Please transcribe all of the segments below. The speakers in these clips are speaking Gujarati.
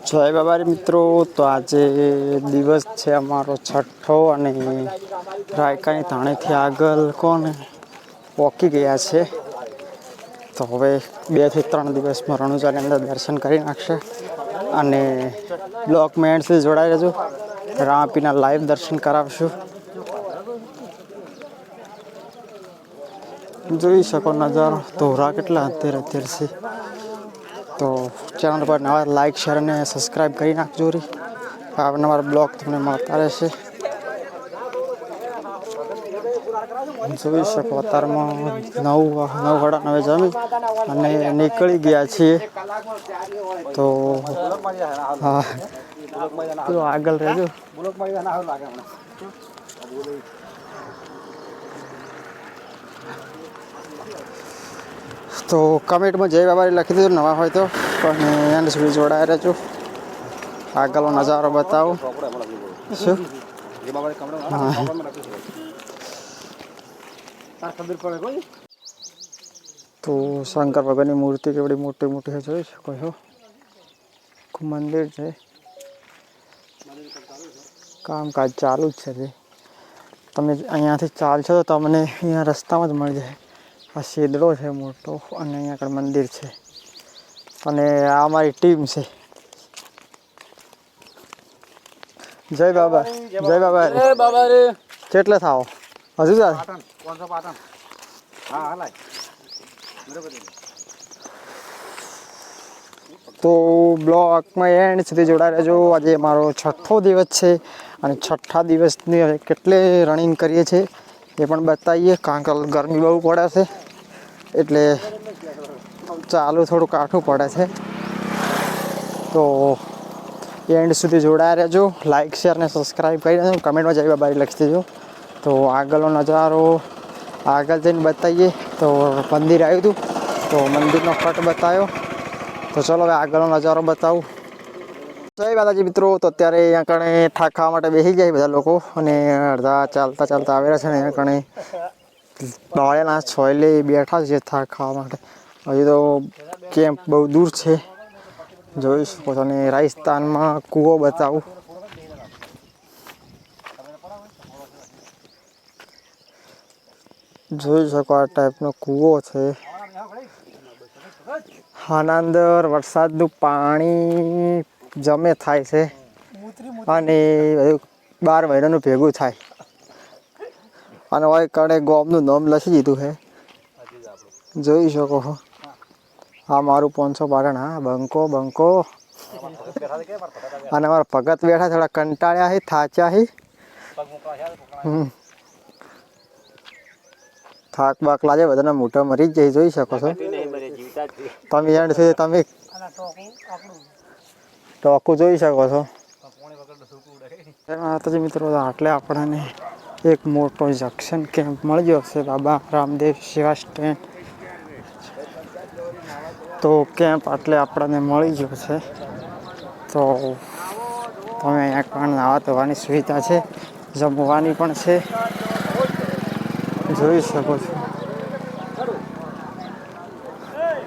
જય બાબારી મિત્રો, તો આજે દિવસ છે અમારો છઠ્ઠો અને રાયકાની ધાણેથી આગળ કોને પોકી ગયા છે. તો હવે 2 થી 3 દિવસમાં રણુજાની અંદર દર્શન કરી નાખશે અને બ્લોકમાં એન્ડ સુધી જોડાઈ રહેજો. રામાપીરના લાઈવ દર્શન કરાવશું. જોઈ શકો નજારો, ધોરા કેટલા અત્યારે છે. તો ચેનલ પર નવા લાઈક શેર અને સબસ્ક્રાઈબ કરી નાખજો. નવા બ્લોગ તમને મળતા રહેશે. જોઈ શકો અત્યારમાં 9:09 જમી અને નીકળી ગયા છીએ. તો હા, તો આગળ રહેજો. તો કમેન્ટમાં જય બાબારી લખી દેજો નવા હોય તો, પણ એન્ડ સુધી જોડાયા રહેજો. આગળનો નજારો બતાવો. શું તો શંકર ભગવાનની મૂર્તિ કેવડી મોટી મોટી છે, જોઈ શકો છો. મંદિર છે, કામકાજ ચાલુ જ છે. તમે અહીંયાથી ચાલશો તો તમને અહીંયા રસ્તામાં જ મળી જાય. આ શેદડો છે મોટો અને અહીંયા આગળ મંદિર છે અને આ અમારી ટીમ છે. જય બાબા, જય બાબા, જય બાબા રે. કેટલે થાવ હજુ તો બ્લોકમાં એન્ડ સુધી જોડાઈ રહેજો. આજે મારો છઠ્ઠો દિવસ છે અને છઠ્ઠા દિવસની હવે કેટલે રનિંગ કરીએ છીએ એ પણ બતાવીએ. કારણ કે ગરમી બહુ પડે છે એટલે ચાલુ થોડું કાઠું પડે છે. તો એન્ડ સુધી જોડાયા રહેજો. લાઇક શેર અને સબસ્ક્રાઈબ કરી દેજો. કમેન્ટમાં જય બાબારી લખી દેજો. તો આગળનો નજારો આગળ જઈને બતાવીએ. તો મંદિર આવ્યું હતું તો મંદિરનો કટ બતાવ્યો. તો ચલો હવે આગળનો નજારો બતાવું. જય બાલાજી મિત્રો, તો અત્યારે અહીંયા કણે થાક ખાવા માટે બેસી જાય બધા લોકો અને અડધા ચાલતા ચાલતા આવેલા છે ને અહીંયા કણે બાળેના છોયલે બેઠા છે થાક ખાવા માટે. હજી તો કેમ્પ બહુ દૂર છે, જોઈ શકો છો. અને રાજસ્થાનમાં કૂવો બતાવું. જોઈ શકો આ ટાઈપનો કૂવો છે. આના અંદર વરસાદનું પાણી જમે થાય છે અને 12 મહિનાનું ભેગું થાય. અને હોય કણે ગોમનું નામ લખી દીધું છે, જોઈ શકો છો. હા, મારું 500 પાટણ. હા, બંકો બંકો. અને અમારા ભગત બેઠા થોડા કંટાળ્યા છે, થાચ્યા છે. થાક બાક લાગે બધાના મોઢા મરી જ જાય, જોઈ શકો છો. તમે એન્ડ છે, તમે ટોકું જોઈ શકો છો. માતાજી મિત્રો, આટલે આપણને એક મોટો જંક્શન કેમ્પ મળી ગયો છે, બાબા રામદેવ સેવા સ્ટેન્ડ. તો કેમ્પ આટલે આપણને મળી ગયો છે. તો તમે અહીંયા પણ નાવા ધોવાની સુવિધા છે, જમવાની પણ છે, જોઈ શકો છો.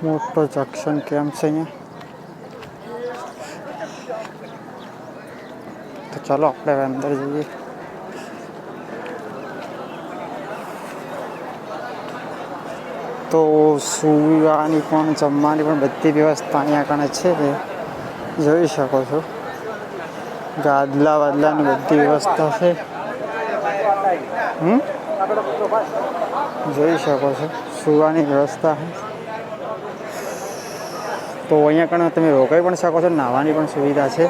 મોટો જંક્શન કેમ્પ છે અહીંયા. તો ચાલો આપણે હવે અંદર જઈએ. તો સુવાની પણ જમવાની પણ બધી વ્યવસ્થા અહીંયા કણે છે, જોઈ શકો છો. ગાદલા વાદલાની બધી વ્યવસ્થા છે, જોઈ શકો છો. સુવાની વ્યવસ્થા છે. તો અહીંયા કણે તમે રોકાઈ પણ શકો છો, નાહવાની પણ સુવિધા છે.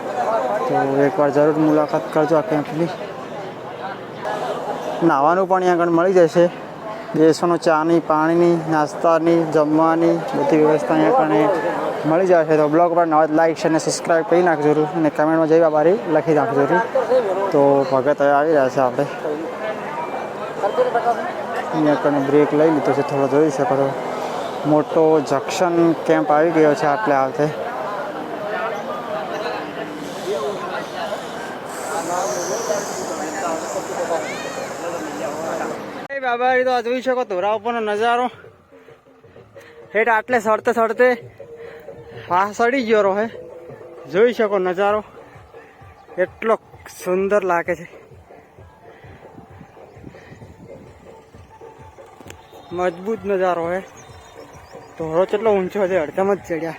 તો એકવાર જરૂર મુલાકાત કરજો આ કેમ્પની. નાહવાનું પણ અહીંયા આગળ મળી જશે. બેસવાનો ચાની, પાણીની, નાસ્તાની, જમવાની બધી વ્યવસ્થા અહીંયા કણે મળી જશે. તો બ્લોગ પર નવા લાઈક છે અને સબસ્ક્રાઈબ કરી નાખજો અને કમેન્ટમાં જય બાબારી લખી નાખજો. તો ભગત હવે આવી રહ્યા છે. આપણે અહીંયા કણે બ્રેક લઈ લીધો છે થોડો, જોઈ શકો છો. મોટો જંક્શન કેમ્પ આવી ગયો છે આટલે આવતે. બાબા તો જોઈ શકો ધોરા ઉપરનો નજારો. હેઠ આટલે સડતે સડતે હા સડી ગયો રહે, જોઈ શકો નજારો એટલો સુંદર લાગે છે. મજબૂત નજારો હે. ધોળો કેટલો ઊંચો છે, અડધામાં જ ચડ્યા.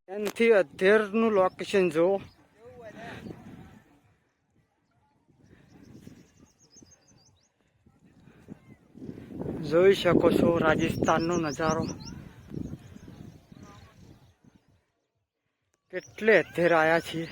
એનાથી અધેરનું લોકેશન જુઓ. જોઈ શકો છો રાજસ્થાનનો નજારો. કેટલે અધેર આવ્યા છીએ.